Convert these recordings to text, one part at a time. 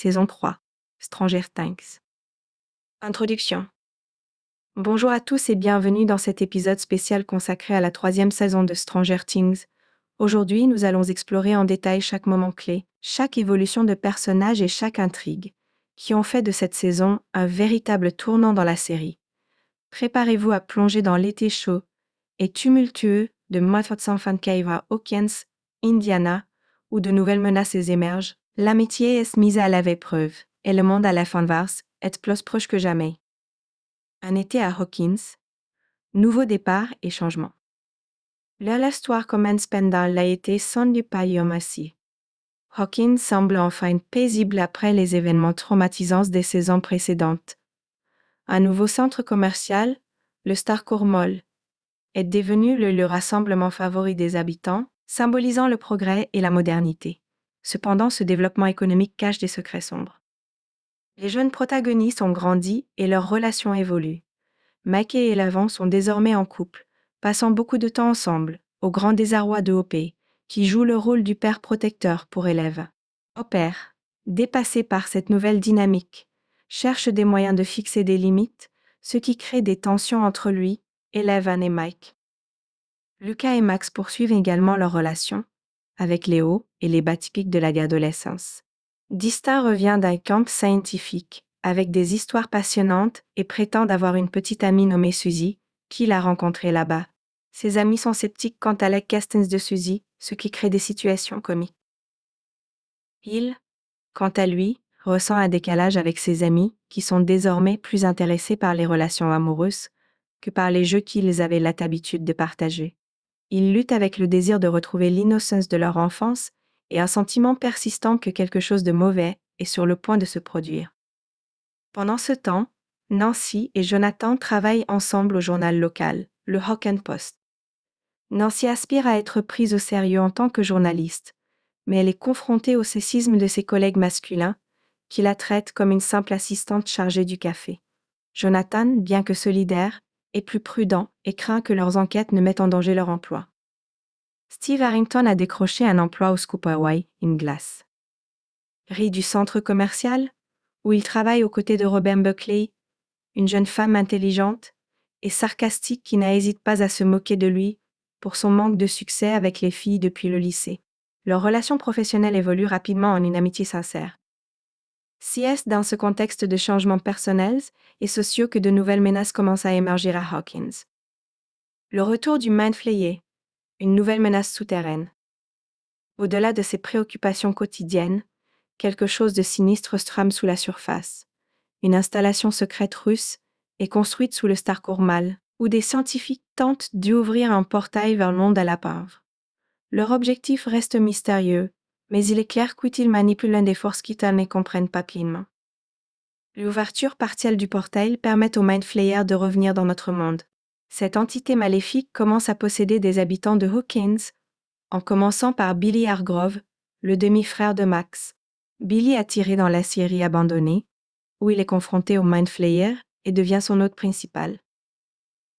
saison 3, Stranger Things. Introduction. Bonjour à tous et bienvenue dans cet épisode spécial consacré à la 3e saison de Stranger Things. Aujourd'hui, nous allons explorer en détail chaque moment clé, chaque évolution de personnage et chaque intrigue, qui ont fait de cette saison un véritable tournant dans la série. Préparez-vous à plonger dans l'été chaud et tumultueux de Moffatsan Cave à Hawkins, Indiana, où de nouvelles menaces émergent. L'amitié est mise à l'épreuve, et le monde à la fin est plus proche que jamais. Un été à Hawkins, nouveau départ et changement. L'histoire commence pendant l'été sans du Payomacy. Hawkins semble enfin paisible après les événements traumatisants des saisons précédentes. Un nouveau centre commercial, le Starcourt Mall, est devenu le lieu rassemblement favori des habitants, symbolisant le progrès et la modernité. Cependant, ce développement économique cache des secrets sombres. Les jeunes protagonistes ont grandi et leurs relations évoluent. Mike et Eleven sont désormais en couple, passant beaucoup de temps ensemble, au grand désarroi de Hope, qui joue le rôle du père protecteur pour Eleven. Hopper, dépassé par cette nouvelle dynamique, cherche des moyens de fixer des limites, ce qui crée des tensions entre lui, Eleven et Mike. Lucas et Max poursuivent également leur relation, avec les hauts et les bas typiques de l'adolescence. Dista revient d'un camp scientifique, avec des histoires passionnantes et prétend avoir une petite amie nommée Suzy, qu'il a rencontrée là-bas. Ses amis sont sceptiques quant à la castings de Suzy, ce qui crée des situations comiques. Il, quant à lui, ressent un décalage avec ses amis, qui sont désormais plus intéressés par les relations amoureuses que par les jeux qu'ils avaient l'habitude de partager. Ils luttent avec le désir de retrouver l'innocence de leur enfance et un sentiment persistant que quelque chose de mauvais est sur le point de se produire. Pendant ce temps, Nancy et Jonathan travaillent ensemble au journal local, le Hawken Post. Nancy aspire à être prise au sérieux en tant que journaliste, mais elle est confrontée au sexisme de ses collègues masculins, qui la traitent comme une simple assistante chargée du café. Jonathan, bien que solidaire, est plus prudent et craint que leurs enquêtes ne mettent en danger leur emploi. Steve Harrington a décroché un emploi au Scoop Hawaii, une glace. Rit du centre commercial, où il travaille aux côtés de Robin Buckley, une jeune femme intelligente et sarcastique qui n'hésite pas à se moquer de lui pour son manque de succès avec les filles depuis le lycée. Leur relation professionnelle évolue rapidement en une amitié sincère. C'est dans ce contexte de changements personnels et sociaux que de nouvelles menaces commencent à émerger à Hawkins. Le retour du Mind Flayer, une nouvelle menace souterraine. Au-delà de ses préoccupations quotidiennes, quelque chose de sinistre trame sous la surface. Une installation secrète russe est construite sous le Starcourt Mall, où des scientifiques tentent d'ouvrir un portail vers le monde à la pauvre. Leur objectif reste mystérieux, mais il est clair qu'ils manipulent des forces qu'ils ne comprennent pas pleinement. L'ouverture partielle du portail permet au Mind Flayer de revenir dans notre monde. Cette entité maléfique commence à posséder des habitants de Hawkins, en commençant par Billy Hargrove, le demi-frère de Max. Billy est attiré dans la Syrie abandonnée, où il est confronté au Mind Flayer et devient son hôte principal.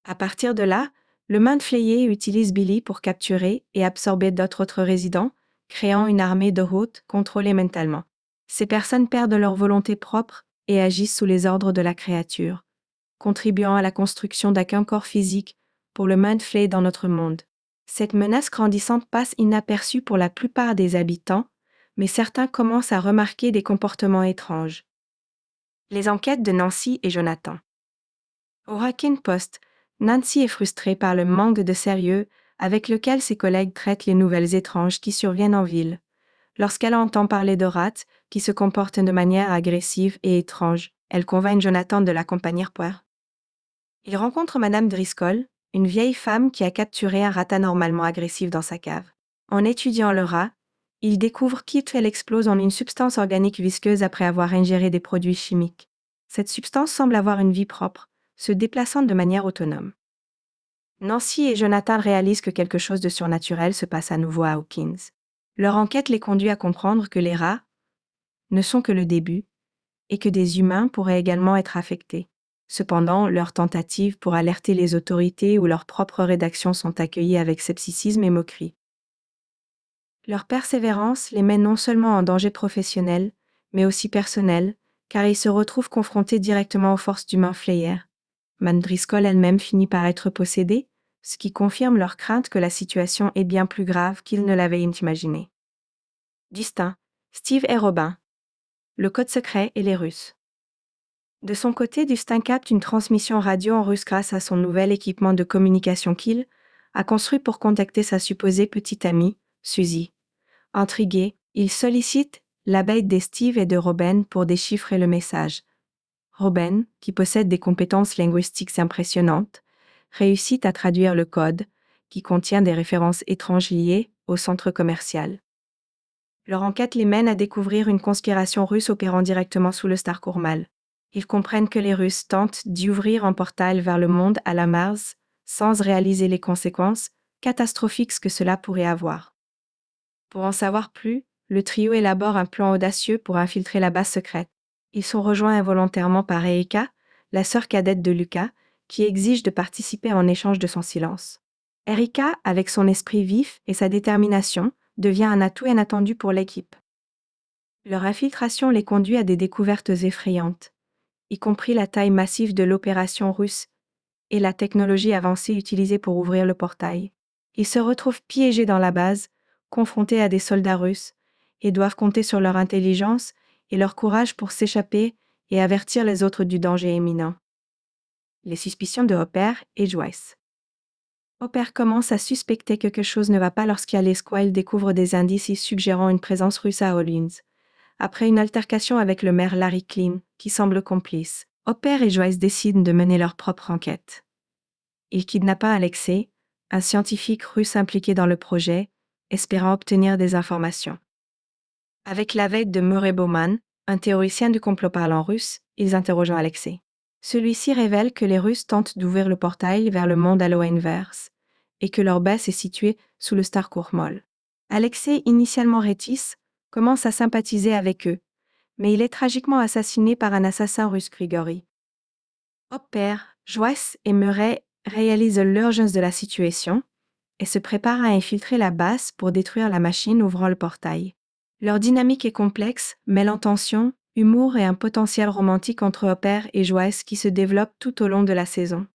À partir de là, le Mind Flayer utilise Billy pour capturer et absorber d'autres autres résidents, créant une armée de hôtes contrôlés mentalement. Ces personnes perdent leur volonté propre et agissent sous les ordres de la créature, contribuant à la construction d'un corps physique pour le Mind Flayer dans notre monde. Cette menace grandissante passe inaperçue pour la plupart des habitants, mais certains commencent à remarquer des comportements étranges. Les enquêtes de Nancy et Jonathan. Au Hawken Post, Nancy est frustrée par le manque de sérieux avec lequel ses collègues traitent les nouvelles étranges qui surviennent en ville. Lorsqu'elle entend parler de rats qui se comportent de manière agressive et étrange, elle convainc Jonathan de l'accompagner pour. Il rencontre Madame Driscoll, une vieille femme qui a capturé un rat anormalement agressif dans sa cave. En étudiant le rat, il découvre qu'elle explose en une substance organique visqueuse après avoir ingéré des produits chimiques. Cette substance semble avoir une vie propre, se déplaçant de manière autonome. Nancy et Jonathan réalisent que quelque chose de surnaturel se passe à nouveau à Hawkins. Leur enquête les conduit à comprendre que les rats ne sont que le début et que des humains pourraient également être affectés. Cependant, leurs tentatives pour alerter les autorités ou leurs propres rédactions sont accueillies avec scepticisme et moquerie. Leur persévérance les met non seulement en danger professionnel, mais aussi personnel, car il se retrouve confronté directement aux forces du Mindflayer. Man Driscoll elle-même finit par être possédée, ce qui confirme leur crainte que la situation est bien plus grave qu'ils ne l'avaient imaginé. Distinct, Steve et Robin. Le code secret et les Russes. De son côté, Dustin capte une transmission radio en russe grâce à son nouvel équipement de communication qu'il a construit pour contacter sa supposée petite amie, Suzy. Intrigué, il sollicite l'aide de Steve et de Robin pour déchiffrer le message. Robin, qui possède des compétences linguistiques impressionnantes, réussit à traduire le code, qui contient des références étranges liées au centre commercial. Leur enquête les mène à découvrir une conspiration russe opérant directement sous le Star Kurmal. Ils comprennent que les Russes tentent d'y ouvrir un portail vers le monde à la Mars, sans réaliser les conséquences catastrophiques que cela pourrait avoir. Pour en savoir plus, le trio élabore un plan audacieux pour infiltrer la base secrète. Ils sont rejoints involontairement par Erika, la sœur cadette de Lucas, qui exige de participer en échange de son silence. Erika, avec son esprit vif et sa détermination, devient un atout inattendu pour l'équipe. Leur infiltration les conduit à des découvertes effrayantes, y compris la taille massive de l'opération russe et la technologie avancée utilisée pour ouvrir le portail. Ils se retrouvent piégés dans la base, confrontés à des soldats russes, et doivent compter sur leur intelligence et leur courage pour s'échapper et avertir les autres du danger imminent. Les suspicions de Hopper et Joyce. Hopper commence à suspecter que quelque chose ne va pas lorsqu'Alice Squile découvre des indices suggérant une présence russe à Orleans. Après une altercation avec le maire Larry Klein, qui semble complice, Hopper et Joyce décident de mener leur propre enquête. Ils kidnappent Alexei, un scientifique russe impliqué dans le projet, espérant obtenir des informations. Avec l'aide de Murray Bowman, un théoricien du complot parlant russe, ils interrogent Alexei. Celui-ci révèle que les Russes tentent d'ouvrir le portail vers le monde Halo inverse et que leur base est située sous le Star Kurmal. Alexei, initialement réticent, commence à sympathiser avec eux, mais il est tragiquement assassiné par un assassin russe Grigory. Hopper, Joyce et Murray réalisent l'urgence de la situation et se préparent à infiltrer la base pour détruire la machine ouvrant le portail. Leur dynamique est complexe, mêlant tension, humour et un potentiel romantique entre Hopper et Joyce qui se développe tout au long de la saison.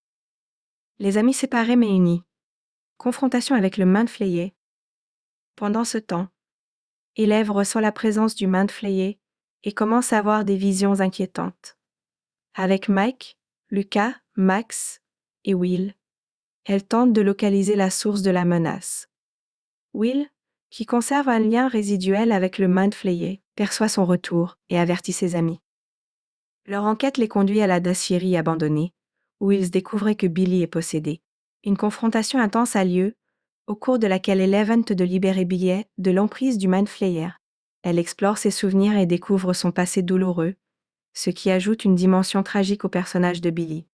Les amis séparés mais unis. Confrontation avec le Mindflayer. Pendant ce temps, Élève ressent la présence du Mindflayer et commence à avoir des visions inquiétantes. Avec Mike, Lucas, Max et Will, elle tente de localiser la source de la menace. Will, qui conserve un lien résiduel avec le Mindflayer, perçoit son retour et avertit ses amis. Leur enquête les conduit à la distillerie abandonnée, où ils découvrent que Billy est possédé. Une confrontation intense a lieu, au cours de laquelle Eleven tente de libérer Billy de l'emprise du Mindflayer. Elle explore ses souvenirs et découvre son passé douloureux, ce qui ajoute une dimension tragique au personnage de Billy.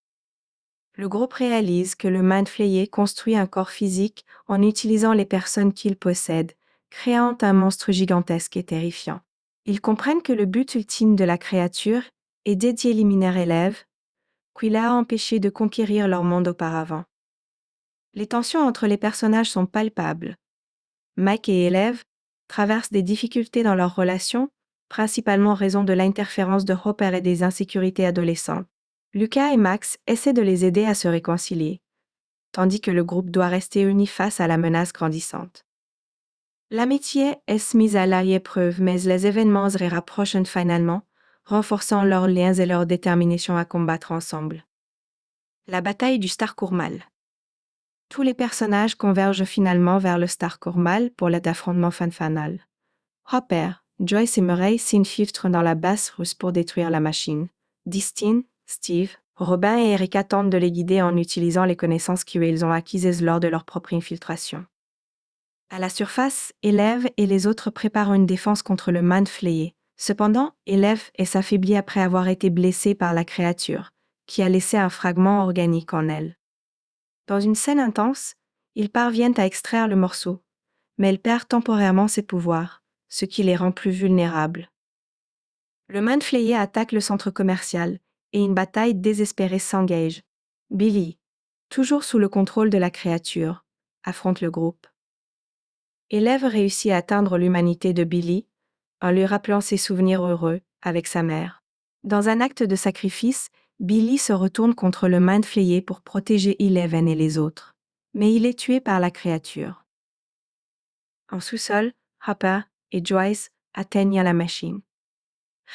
Le groupe réalise que le Mindflayer construit un corps physique en utilisant les personnes qu'il possède, créant un monstre gigantesque et terrifiant. Ils comprennent que le but ultime de la créature est d'éliminer Élève, qui l'a empêché de conquérir leur monde auparavant. Les tensions entre les personnages sont palpables. Mike et Élève traversent des difficultés dans leur relation, principalement en raison de l'interférence de Hopper et des insécurités adolescentes. Lucas et Max essaient de les aider à se réconcilier, tandis que le groupe doit rester uni face à la menace grandissante. L'amitié est mise à l'épreuve, mais les événements se rapprochent finalement, renforçant leurs liens et leur détermination à combattre ensemble. La bataille du Star Kurmal. Tous les personnages convergent finalement vers le Star Kurmal pour l'affrontement final. Hopper, Joyce et Murray s'infiltrent dans la base russe pour détruire la machine. Dustin, Steve, Robin et Erika tentent de les guider en utilisant les connaissances qu'ils ont acquises lors de leur propre infiltration. À la surface, Élève et les autres préparent une défense contre le Mindflayer. Cependant, Élève s'affaiblit après avoir été blessée par la créature, qui a laissé un fragment organique en elle. Dans une scène intense, ils parviennent à extraire le morceau, mais elle perd temporairement ses pouvoirs, ce qui les rend plus vulnérables. Le Mindflayer attaque le centre commercial et une bataille désespérée s'engage. Billy, toujours sous le contrôle de la créature, affronte le groupe. Élève réussit à atteindre l'humanité de Billy en lui rappelant ses souvenirs heureux avec sa mère. Dans un acte de sacrifice, Billy se retourne contre le Mind Flayer pour protéger Eleven et les autres. Mais il est tué par la créature. En sous-sol, Hopper et Joyce atteignent la machine.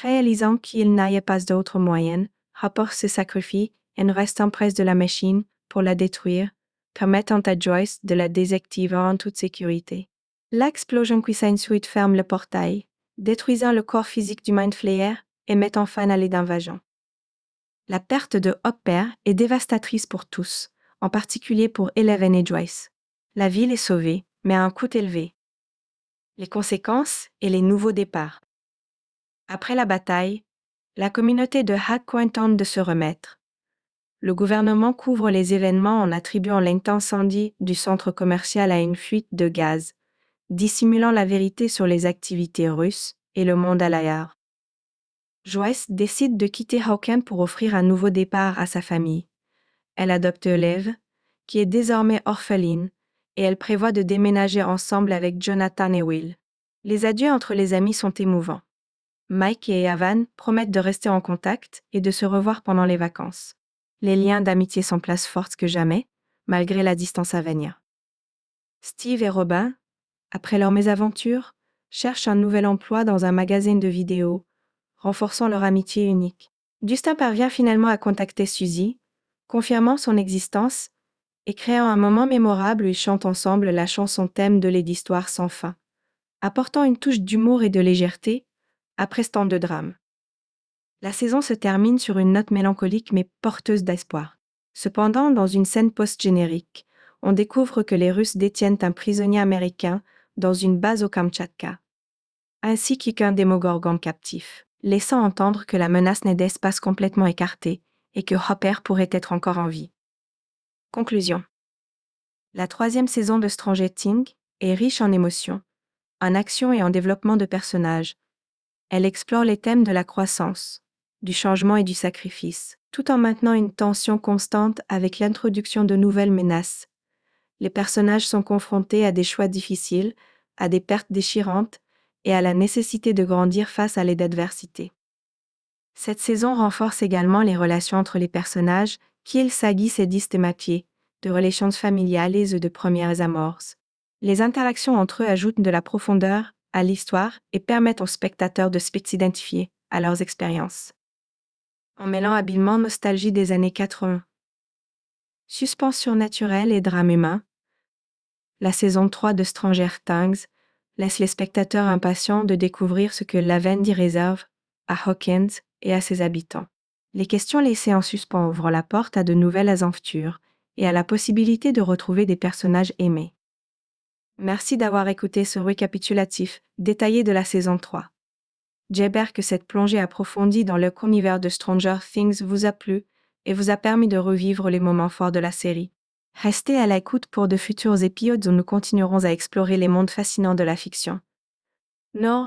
Réalisant qu'il n'y a pas d'autre moyen, Hopper se sacrifie et reste près de la machine pour la détruire, permettant à Joyce de la désactiver en toute sécurité. L'explosion qui s'ensuit ferme le portail, détruisant le corps physique du Mind Flayer et mettant fin à l'invasion. La perte de Hopper est dévastatrice pour tous, en particulier pour Eleven et Joyce. La ville est sauvée, mais à un coût élevé. Les conséquences et les nouveaux départs. Après la bataille, la communauté de Hackcoin tente de se remettre. Le gouvernement couvre les événements en attribuant l'incendie du centre commercial à une fuite de gaz, dissimulant la vérité sur les activités russes et le monde à l'ailleurs. Joyce décide de quitter Hawken pour offrir un nouveau départ à sa famille. Elle adopte Olive, qui est désormais orpheline, et elle prévoit de déménager ensemble avec Jonathan et Will. Les adieux entre les amis sont émouvants. Mike et Evan promettent de rester en contact et de se revoir pendant les vacances. Les liens d'amitié sont plus forts que jamais, malgré la distance à venir. Steve et Robin, après leur mésaventure, cherchent un nouvel emploi dans un magazine de vidéos, renforçant leur amitié unique. Dustin parvient finalement à contacter Suzy, confirmant son existence et créant un moment mémorable où ils chantent ensemble la chanson thème de l'histoire sans fin, apportant une touche d'humour et de légèreté après ce temps de drame. La saison se termine sur une note mélancolique mais porteuse d'espoir. Cependant, dans une scène post-générique, on découvre que les Russes détiennent un prisonnier américain dans une base au Kamtchatka, ainsi qu'un démogorgon captif, laissant entendre que la menace n'est d'espace complètement écartée et que Hopper pourrait être encore en vie. Conclusion. La 3e saison de Stranger Things est riche en émotions, en action et en développement de personnages. Elle explore les thèmes de la croissance, du changement et du sacrifice, tout en maintenant une tension constante avec l'introduction de nouvelles menaces. Les personnages sont confrontés à des choix difficiles, à des pertes déchirantes et à la nécessité de grandir face à l'adversité. Cette saison renforce également les relations entre les personnages, qu'ils s'aguissent et disent de relations familiales et de premières amorces. Les interactions entre eux ajoutent de la profondeur à l'histoire et permettent aux spectateurs de s'identifier à leurs expériences. En mêlant habilement nostalgie des années 80, suspense surnaturelle et drame humain, la saison 3 de Stranger Things laisse les spectateurs impatients de découvrir ce que Lavendy réserve à Hawkins et à ses habitants. Les questions laissées en suspens ouvrent la porte à de nouvelles aventures et à la possibilité de retrouver des personnages aimés. Merci d'avoir écouté ce récapitulatif détaillé de la saison 3. J'espère que cette plongée approfondie dans l'univers de Stranger Things vous a plu et vous a permis de revivre les moments forts de la série. Restez à l'écoute pour de futurs épisodes où nous continuerons à explorer les mondes fascinants de la fiction. Nous